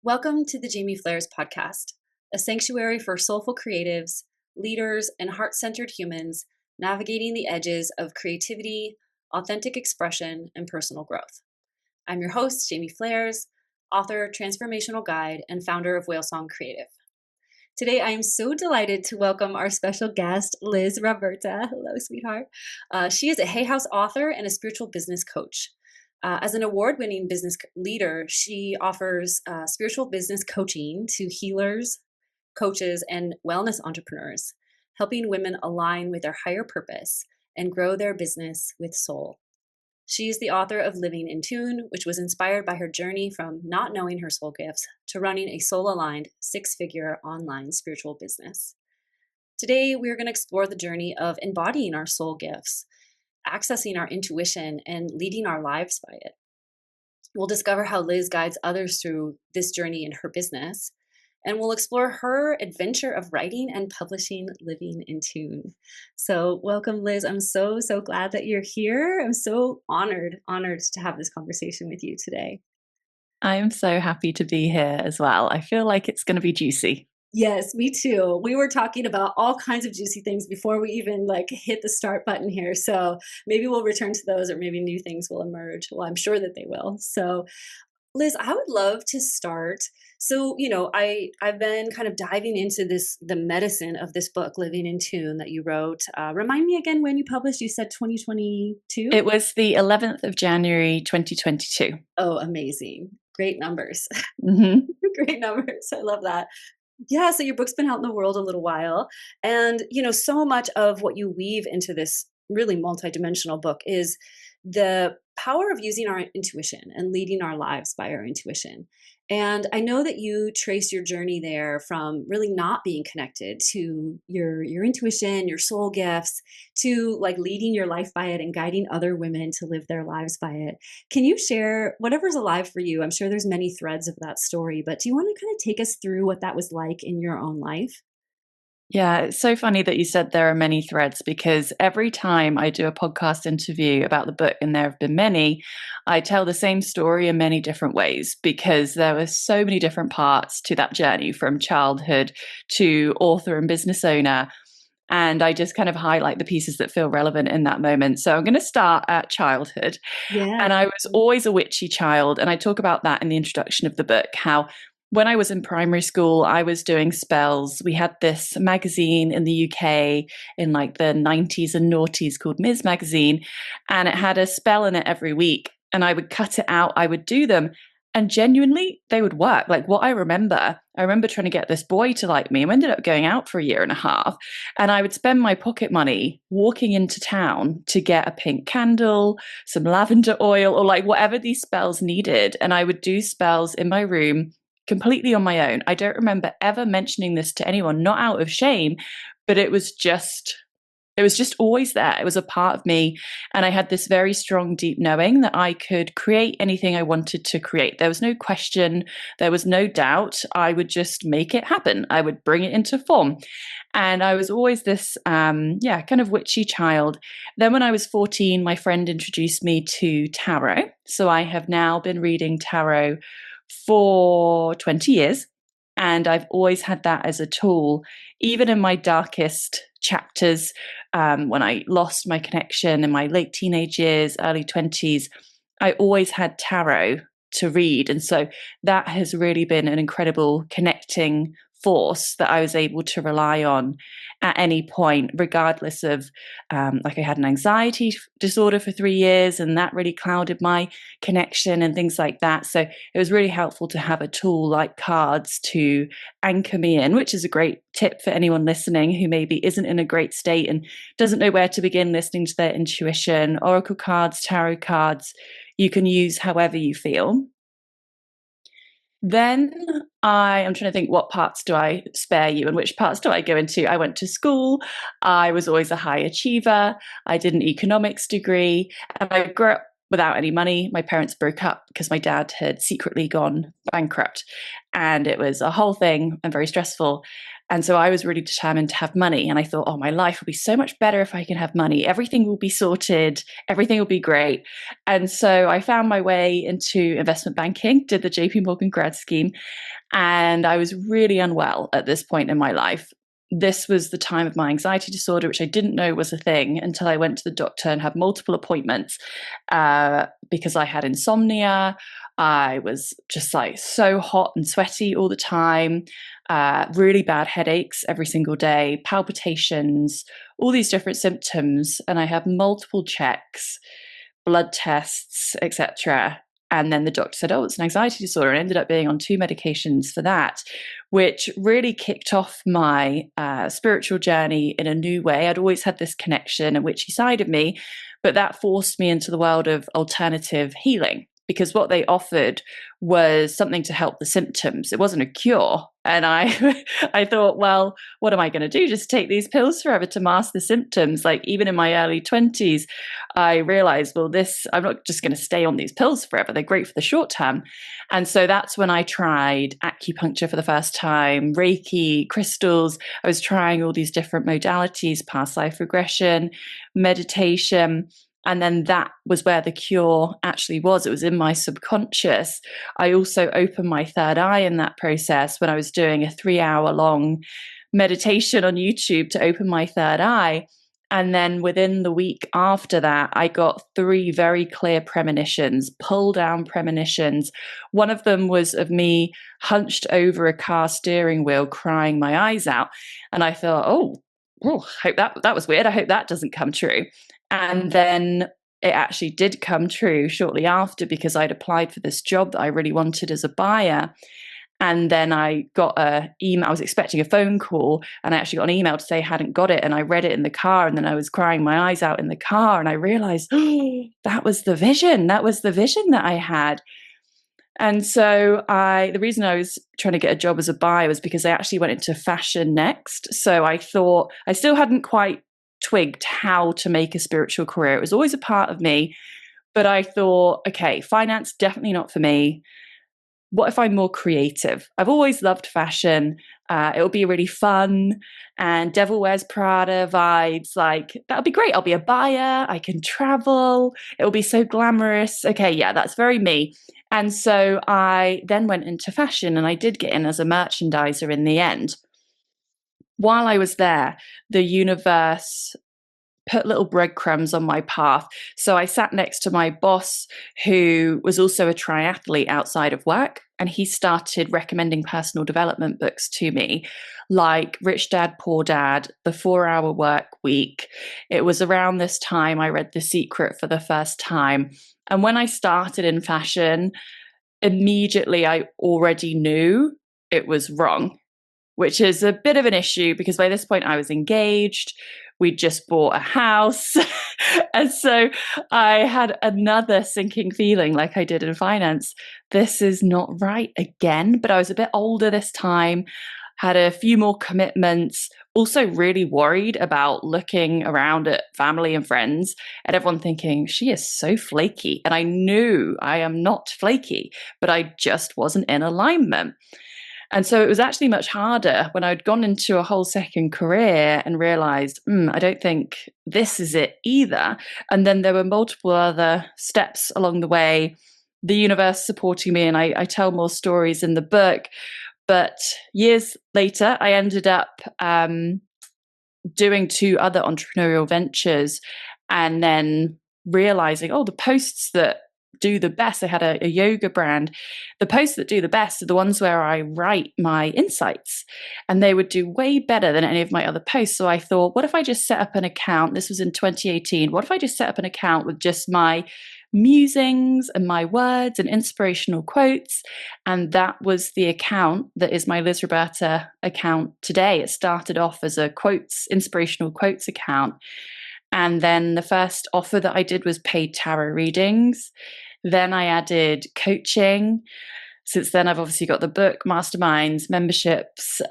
Welcome to the Jaime Fleres Podcast, a sanctuary for soulful creatives, leaders, and heart-centered humans navigating the edges of creativity, authentic expression, and personal growth. I'm your host, Jaime Fleres, author, transformational guide, and founder of Whalesong Creative. Today, I am so delighted to welcome our special guest, Liz Roberta. Hello, sweetheart. She is a Hay House author and a spiritual business coach. As an award-winning business leader, she offers spiritual business coaching to healers, coaches, and wellness entrepreneurs, helping women align with their higher purpose and grow their business with soul. She is the author of Living in Tune, which was inspired by her journey from not knowing her soul gifts to running a soul-aligned, six-figure online spiritual business. Today, we are going to explore the journey of embodying our soul gifts, accessing our intuition, and leading our lives by it. We'll discover how Liz guides others through this journey in her business, and we'll explore her adventure of writing and publishing Living in Tune. So welcome, Liz. I'm so glad that you're here. I'm so honored to have this conversation with you today. I am so happy to be here as well. I feel like it's going to be juicy. Yes, me too. We were talking about all kinds of juicy things before we even hit the start button here. So maybe we'll return to those, or maybe new things will emerge. Well, I'm sure that they will. So Liz, I would love to start. So, I've been kind of diving into the medicine of this book, Living in Tune, that you wrote. Remind me again when you published. You said 2022? It was the 11th of January, 2022. Oh, amazing. Great numbers. Mm-hmm. Great numbers. I love that. Yeah, so your book's been out in the world a little while. And, so much of what you weave into this really multidimensional book is the power of using our intuition and leading our lives by our intuition. And I know that you trace your journey there from really not being connected to your intuition, your soul gifts, to leading your life by it and guiding other women to live their lives by it. Can you share whatever's alive for you? I'm sure there's many threads of that story, but do you want to kind of take us through what that was like in your own life? Yeah, it's so funny that you said there are many threads, because every time I do a podcast interview about the book, and there have been many, I tell the same story in many different ways, because there were so many different parts to that journey, from childhood to author and business owner. And I just kind of highlight the pieces that feel relevant in that moment. So I'm going to start at childhood. Yeah. And I was always a witchy child. And I talk about that in the introduction of the book, how when I was in primary school, I was doing spells. We had this magazine in the UK in the 90s and noughties called Ms. Magazine, and it had a spell in it every week. And I would cut it out, I would do them, and genuinely they would work. What I remember trying to get this boy to like me, and we ended up going out for a year and a half. And I would spend my pocket money walking into town to get a pink candle, some lavender oil, or whatever these spells needed. And I would do spells in my room completely on my own. I don't remember ever mentioning this to anyone, not out of shame, but it was just always there. It was a part of me. And I had this very strong, deep knowing that I could create anything I wanted to create. There was no question. There was no doubt. I would just make it happen. I would bring it into form. And I was always this, kind of witchy child. Then when I was 14, my friend introduced me to tarot. So I have now been reading tarot for 20 years. And I've always had that as a tool, even in my darkest chapters, when I lost my connection in my late teenage years, early 20s, I always had tarot to read. And so that has really been an incredible connecting force that I was able to rely on at any point, regardless of, I had an anxiety disorder for 3 years, and that really clouded my connection and things like that. So it was really helpful to have a tool like cards to anchor me in, which is a great tip for anyone listening who maybe isn't in a great state and doesn't know where to begin listening to their intuition. Oracle cards, tarot cards, you can use however you feel. Then I'm trying to think, what parts do I spare you and which parts do I go into? I went to school. I was always a high achiever. I did an economics degree, and I grew up without any money. My parents broke up because my dad had secretly gone bankrupt, and it was a whole thing and very stressful. And so I was really determined to have money. And I thought, oh, my life will be so much better if I can have money. Everything will be sorted. Everything will be great. And so I found my way into investment banking, did the JP Morgan grad scheme. And I was really unwell at this point in my life. This was the time of my anxiety disorder, which I didn't know was a thing until I went to the doctor and had multiple appointments because I had insomnia. I was just like so hot and sweaty all the time, really bad headaches every single day, palpitations, all these different symptoms. And I had multiple checks, blood tests, etc. And then the doctor said, oh, it's an anxiety disorder, and ended up being on 2 medications for that, which really kicked off my spiritual journey in a new way. I'd always had this connection and witchy side of me, but that forced me into the world of alternative healing, because what they offered was something to help the symptoms. It wasn't a cure. And I thought, well, what am I going to do? Just take these pills forever to mask the symptoms? Like, even in my early 20s, I realized, well, I'm not just going to stay on these pills forever. They're great for the short term. And so that's when I tried acupuncture for the first time, Reiki, crystals. I was trying all these different modalities, past life regression, meditation. And then that was where the cure actually was. It was in my subconscious. I also opened my third eye in that process when I was doing a 3-hour-long meditation on YouTube to open my third eye. And then within the week after that, I got 3 very clear premonitions, pull down premonitions. One of them was of me hunched over a car steering wheel, crying my eyes out. And I thought, oh, hope that was weird. I hope that doesn't come true. And then it actually did come true shortly after, because I'd applied for this job that I really wanted as a buyer. And then I got an email. I was expecting a phone call, and I actually got an email to say I hadn't got it. And I read it in the car, and then I was crying my eyes out in the car. And I realized, oh, that was the vision. That was the vision that I had. And so the reason I was trying to get a job as a buyer was because I actually went into fashion next. So I thought I still hadn't quite twigged how to make a spiritual career. It was always a part of me, but I thought, okay, finance, definitely not for me. What if I'm more creative? I've always loved fashion. It'll be really fun and Devil Wears Prada vibes. Like, that'll be great. I'll be a buyer. I can travel. It'll be so glamorous. Okay, yeah, that's very me. And so I then went into fashion, and I did get in as a merchandiser in the end. While I was there, the universe put little breadcrumbs on my path. So I sat next to my boss, who was also a triathlete outside of work, and he started recommending personal development books to me, like Rich Dad, Poor Dad, The 4-Hour Work Week. It was around this time I read The Secret for the first time. And when I started in fashion, immediately I already knew it was wrong, which is a bit of an issue because by this point I was engaged. We'd just bought a house. And so I had another sinking feeling like I did in finance. This is not right again. But I was a bit older this time, had a few more commitments, also really worried about looking around at family and friends and everyone thinking, she is so flaky. And I knew I am not flaky, but I just wasn't in alignment. And so it was actually much harder when I'd gone into a whole second career and realized, I don't think this is it either. And then there were multiple other steps along the way, the universe supporting me. And I tell more stories in the book. But years later, I ended up doing 2 other entrepreneurial ventures, and then realizing, the posts that do the best, I had a yoga brand. The posts that do the best are the ones where I write my insights, and they would do way better than any of my other posts. So I thought, what if I just set up an account? This was in 2018. What if I just set up an account with just my musings and my words and inspirational quotes? And that was the account that is my Liz Roberta account today. It started off as a inspirational quotes account. And then the first offer that I did was paid tarot readings. Then I added coaching. Since then, I've obviously got the book, masterminds, memberships,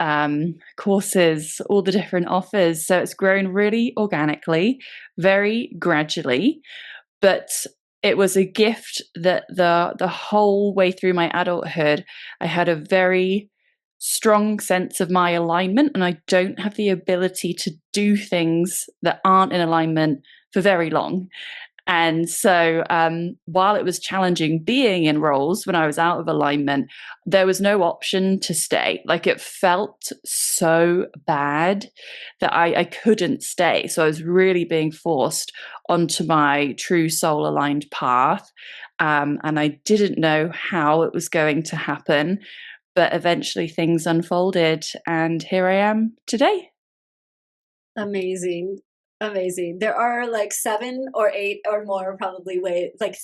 courses, all the different offers. So it's grown really organically, very gradually. But it was a gift that the whole way through my adulthood, I had a very strong sense of my alignment, and I don't have the ability to do things that aren't in alignment for very long. And so while it was challenging being in roles when I was out of alignment, there was no option to stay. Like, it felt so bad that I couldn't stay. So I was really being forced onto my true soul aligned path. And I didn't know how it was going to happen. But eventually things unfolded, and here I am today. Amazing. Amazing. There are like 7 or 8 or more probably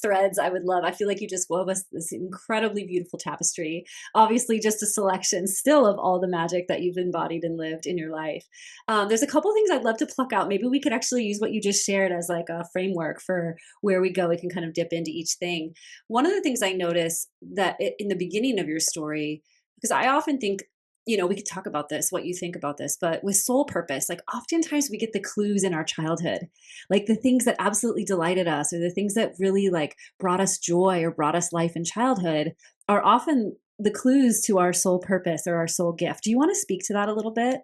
threads I would love. I feel like you just wove us this incredibly beautiful tapestry. Obviously, just a selection still of all the magic that you've embodied and lived in your life. There's a couple things I'd love to pluck out. Maybe we could actually use what you just shared as like a framework for where we go. We can kind of dip into each thing. One of the things I notice that in the beginning of your story, because I often think, we could talk about this, what you think about this, but with soul purpose, like oftentimes we get the clues in our childhood, like the things that absolutely delighted us or the things that really like brought us joy or brought us life in childhood are often the clues to our soul purpose or our soul gift. Do you want to speak to that a little bit?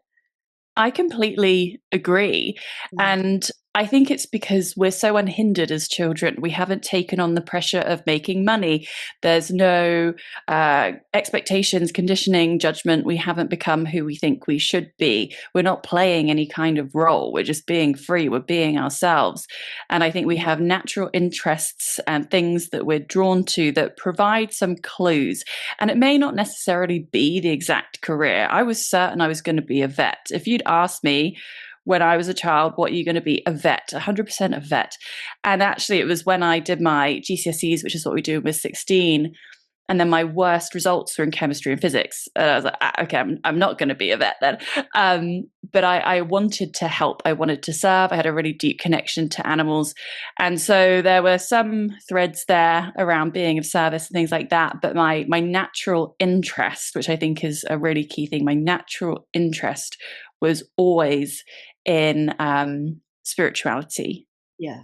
I completely agree. And I think it's because we're so unhindered as children. We haven't taken on the pressure of making money. There's no expectations, conditioning, judgment. We haven't become who we think we should be. We're not playing any kind of role. We're just being free. We're being ourselves. And I think we have natural interests and things that we're drawn to that provide some clues. And it may not necessarily be the exact career. I was certain I was going to be a vet. If you'd asked me when I was a child, what are you going to be? A vet, 100% a vet. And actually, it was when I did my GCSEs, which is what we do when we're 16. And then my worst results were in chemistry and physics. And I was like, okay, I'm not going to be a vet then. But I wanted to help. I wanted to serve. I had a really deep connection to animals. And so there were some threads there around being of service and things like that. But my natural interest, which I think is a really key thing, my natural interest was always in spirituality. Yeah.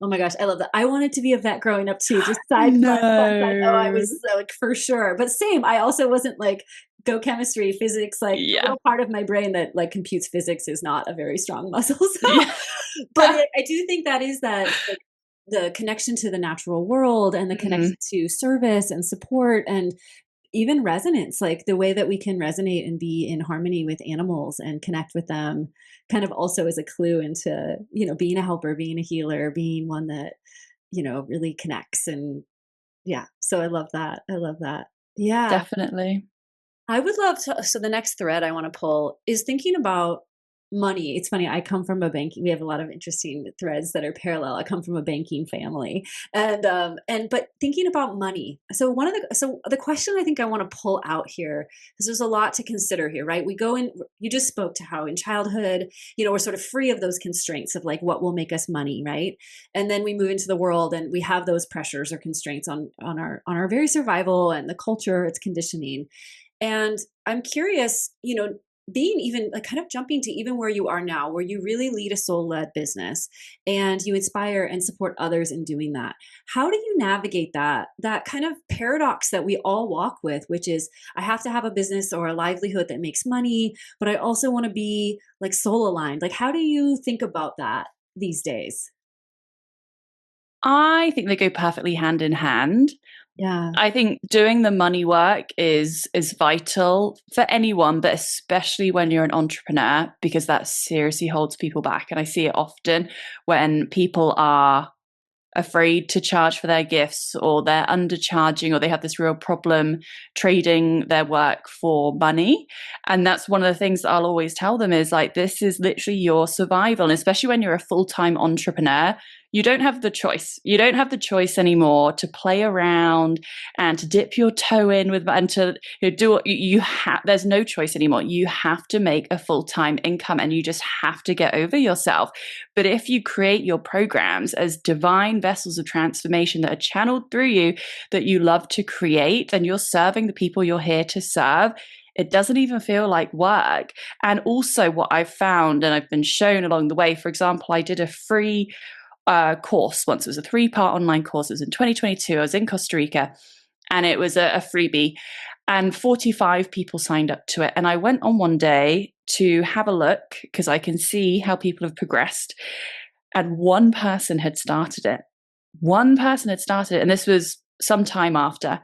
Oh my gosh, I love that. I wanted to be a vet growing up too. Just side fun. I know I was like for sure, but same. I also wasn't like go chemistry, physics. Like a little part of my brain that like computes physics is not a very strong muscle. So, but I do think that is that like, the connection to the natural world and the connection to service and support and even resonance, like the way that we can resonate and be in harmony with animals and connect with them kind of also is a clue into, being a helper, being a healer, being one that, really connects. And yeah, so I love that. I love that. Yeah. Definitely. I would love to. So the next thread I want to pull is thinking about money. It's funny. I come from a banking. We have a lot of interesting threads that are parallel. I come from a banking family, but thinking about money. So the question I think I want to pull out here, because there's a lot to consider here, right? We go in. You just spoke to how in childhood, we're sort of free of those constraints of like what will make us money, right? And then we move into the world and we have those pressures or constraints on our very survival and the culture, its conditioning. And I'm curious, being even like kind of jumping to even where you are now, where you really lead a soul-led business and you inspire and support others in doing that. How do you navigate that kind of paradox that we all walk with, which is I have to have a business or a livelihood that makes money, but I also want to be like soul aligned. Like, how do you think about that these days? I think they go perfectly hand in hand. Yeah. I think doing the money work is vital for anyone, but especially when you're an entrepreneur, because that seriously holds people back. And I see it often when people are afraid to charge for their gifts, or they're undercharging, or they have this real problem trading their work for money. And that's one of the things that I'll always tell them is like, this is literally your survival. And especially when you're a full-time entrepreneur, you don't have the choice. You don't have the choice anymore to play around and to dip your toe in with and to do what you have. There's no choice anymore. You have to make a full-time income and you just have to get over yourself. But if you create your programs as divine vessels of transformation that are channeled through you, that you love to create, and you're serving the people you're here to serve, it doesn't even feel like work. And also what I've found, and I've been shown along the way, for example, I did a free course once. It was a 3-part online course. It was in 2022. I was in Costa Rica, and it was a freebie. And 45 people signed up to it. And I went on one day to have a look because I can see how people have progressed. And one person had started it. One person had started it. And this was some time after.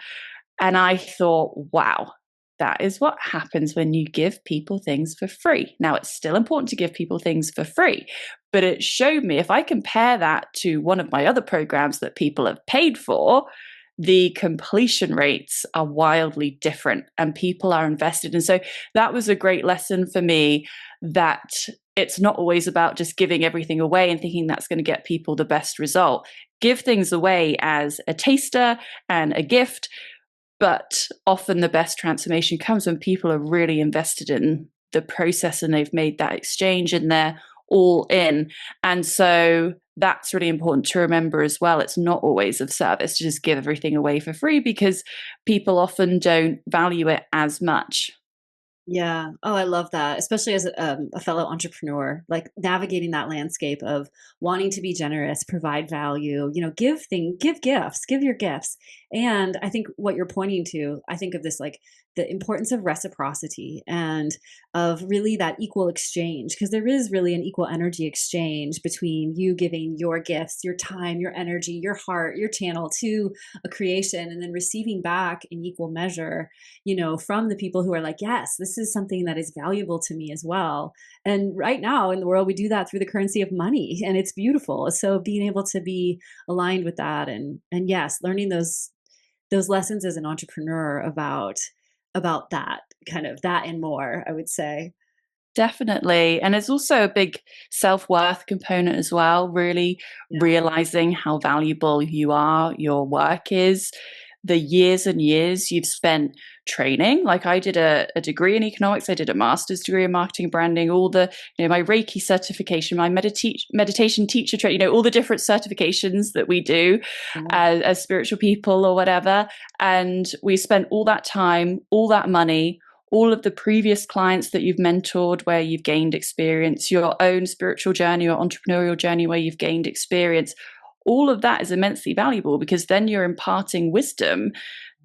And I thought, wow, that is what happens when you give people things for free. Now, it's still important to give people things for free, but it showed me if I compare that to one of my other programs that people have paid for, the completion rates are wildly different and people are invested. And so that was a great lesson for me, that it's not always about just giving everything away and thinking that's going to get people the best result. Give things away as a taster and a gift. But often the best transformation comes when people are really invested in the process and they've made that exchange and they're all in. And so that's really important to remember as well. It's not always of service to just give everything away for free, because people often don't value it as much. Yeah. Oh, I love that. Especially as a fellow entrepreneur, like navigating that landscape of wanting to be generous, provide value, give gifts, give your gifts. And I think what you're pointing to, I think of this like the importance of reciprocity and of really that equal exchange, because there is really an equal energy exchange between you giving your gifts, your time, your energy, your heart, your channel to a creation, and then receiving back in equal measure, from the people who are like, yes, this is something that is valuable to me as well. And right now in the world, we do that through the currency of money, and it's beautiful. So being able to be aligned with that, and yes, learning those lessons as an entrepreneur about that kind of that and more, I would say. Definitely. And it's also a big self-worth component as well, really realizing how valuable you are, your work is, the years and years you've spent training. Like I did a degree in economics, I did a master's degree in marketing branding, all the, my Reiki certification, my meditation teacher training, all the different certifications that we do as spiritual people or whatever. And we spent all that time, all that money, all of the previous clients that you've mentored where you've gained experience, your own spiritual journey or entrepreneurial journey where you've gained experience. All of that is immensely valuable, because then you're imparting wisdom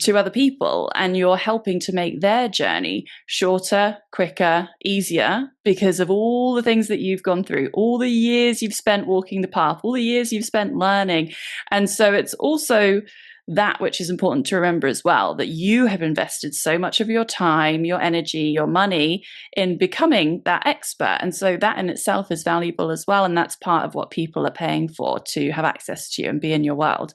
to other people and you're helping to make their journey shorter, quicker, easier, because of all the things that you've gone through, all the years you've spent walking the path, all the years you've spent learning. And so it's also that which is important to remember as well, that you have invested so much of your time, your energy, your money in becoming that expert. And so that in itself is valuable as well. And that's part of what people are paying for, to have access to you and be in your world.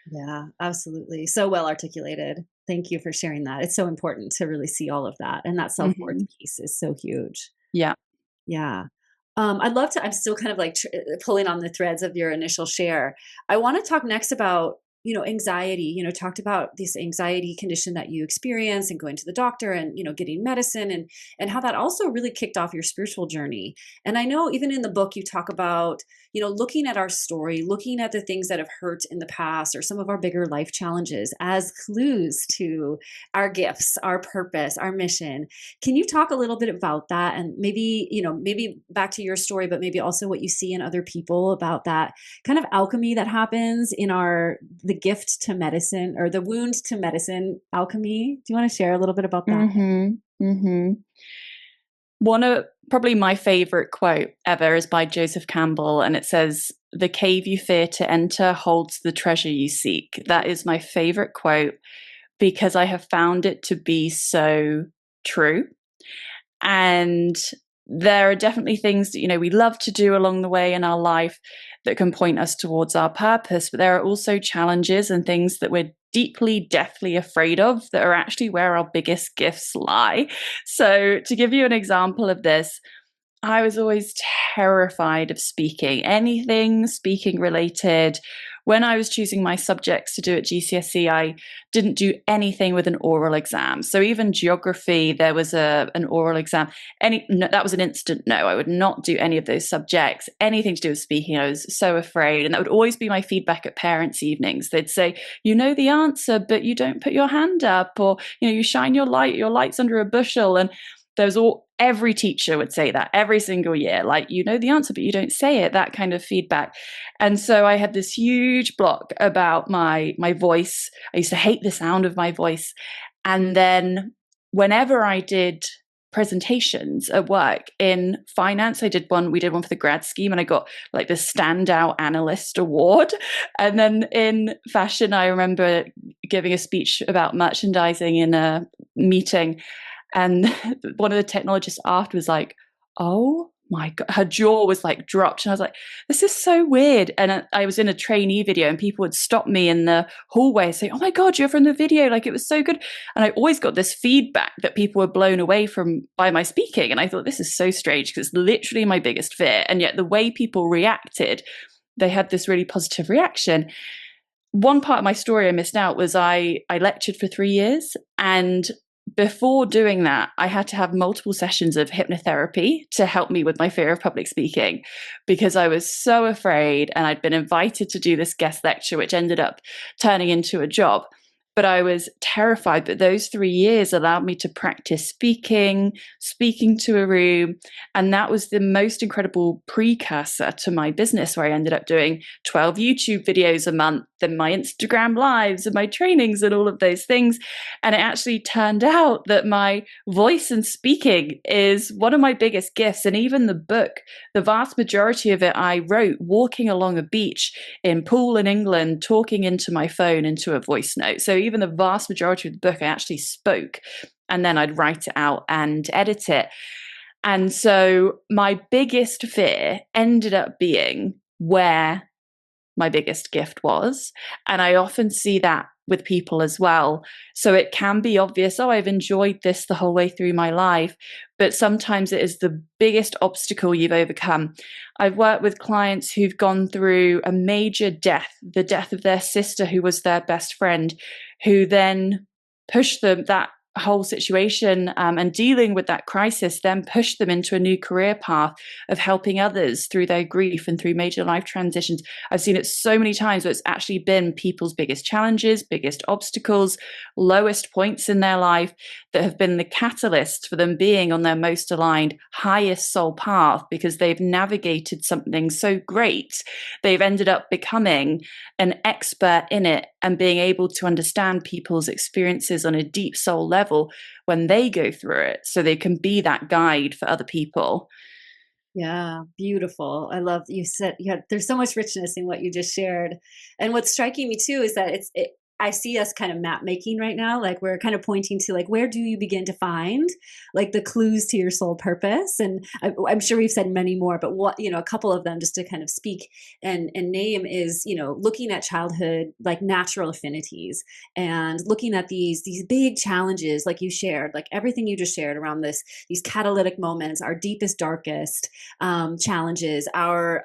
Yeah, absolutely. So well articulated. Thank you for sharing that. It's so important to really see all of that. And that self-worth piece is so huge. Yeah. Yeah. I'd love to, I'm still kind of like pulling on the threads of your initial share. I want to talk next about anxiety, talked about this anxiety condition that you experience and going to the doctor and, getting medicine, and how that also really kicked off your spiritual journey. And I know even in the book, you talk about, looking at our story, looking at the things that have hurt in the past or some of our bigger life challenges as clues to our gifts, our purpose, our mission. Can you talk a little bit about that? And maybe, maybe back to your story, but maybe also what you see in other people about that kind of alchemy that happens in the gift to medicine, or the wound to medicine alchemy. Do you want to share a little bit about that? One of probably my favorite quote ever is by Joseph Campbell, and it says, "The cave you fear to enter holds the treasure you seek." That is my favorite quote, because I have found it to be so true. And there are definitely things that, we love to do along the way in our life that can point us towards our purpose. But there are also challenges and things that we're deeply, deathly afraid of that are actually where our biggest gifts lie. So to give you an example of this, I was always terrified of speaking, anything speaking related. When I was choosing my subjects to do at GCSE, I didn't do anything with an oral exam. So even geography, there was an oral exam. That was an instant no. I would not do any of those subjects. Anything to do with speaking, I was so afraid. And that would always be my feedback at parents' evenings. They'd say, "You know the answer, but you don't put your hand up," or, "You shine your light, your light's under a bushel." And there was every teacher would say that every single year, like, you know the answer, but you don't say it, that kind of feedback. And so I had this huge block about my voice. I used to hate the sound of my voice. And then whenever I did presentations at work in finance, we did one for the grad scheme, and I got like the standout analyst award. And then in fashion, I remember giving a speech about merchandising in a meeting, and one of the technologists after was like, oh my God, her jaw was like dropped. And I was like, this is so weird. And I was in a trainee video, and people would stop me in the hallway and say, oh my God, you're from the video. Like, it was so good. And I always got this feedback that people were blown away by my speaking. And I thought, this is so strange, because it's literally my biggest fear. And yet the way people reacted, they had this really positive reaction. One part of my story I missed out was I lectured for 3 years, and before doing that, I had to have multiple sessions of hypnotherapy to help me with my fear of public speaking, because I was so afraid, and I'd been invited to do this guest lecture, which ended up turning into a job. But I was terrified. But those 3 years allowed me to practice speaking to a room. And that was the most incredible precursor to my business, where I ended up doing 12 YouTube videos a month, and my Instagram lives and my trainings and all of those things. And it actually turned out that my voice and speaking is one of my biggest gifts. And even the book, the vast majority of it I wrote walking along a beach in Poole in England, talking into my phone, into a voice note. So even the vast majority of the book I actually spoke, and then I'd write it out and edit it. And so my biggest fear ended up being where my biggest gift was. And I often see that with people as well. So it can be obvious, oh, I've enjoyed this the whole way through my life, but sometimes it is the biggest obstacle you've overcome. I've worked with clients who've gone through a major death, the death of their sister who was their best friend, who then pushed them, that whole situation and dealing with that crisis then pushed them into a new career path of helping others through their grief and through major life transitions. I've seen it so many times where it's actually been people's biggest challenges, biggest obstacles, lowest points in their life that have been the catalyst for them being on their most aligned, highest soul path, because they've navigated something so great. They've ended up becoming an expert in it and being able to understand people's experiences on a deep soul level when they go through it, so they can be that guide for other people. Yeah, beautiful. I love you said there's so much richness in what you just shared. And what's striking me too is that I see us kind of map making right now. Like, we're kind of pointing to, like, where do you begin to find like the clues to your soul purpose? And I'm sure we've said many more, but what, a couple of them just to kind of speak and name is, looking at childhood, like natural affinities, and looking at these big challenges, like you shared, like everything you just shared around these catalytic moments, our deepest, darkest challenges, our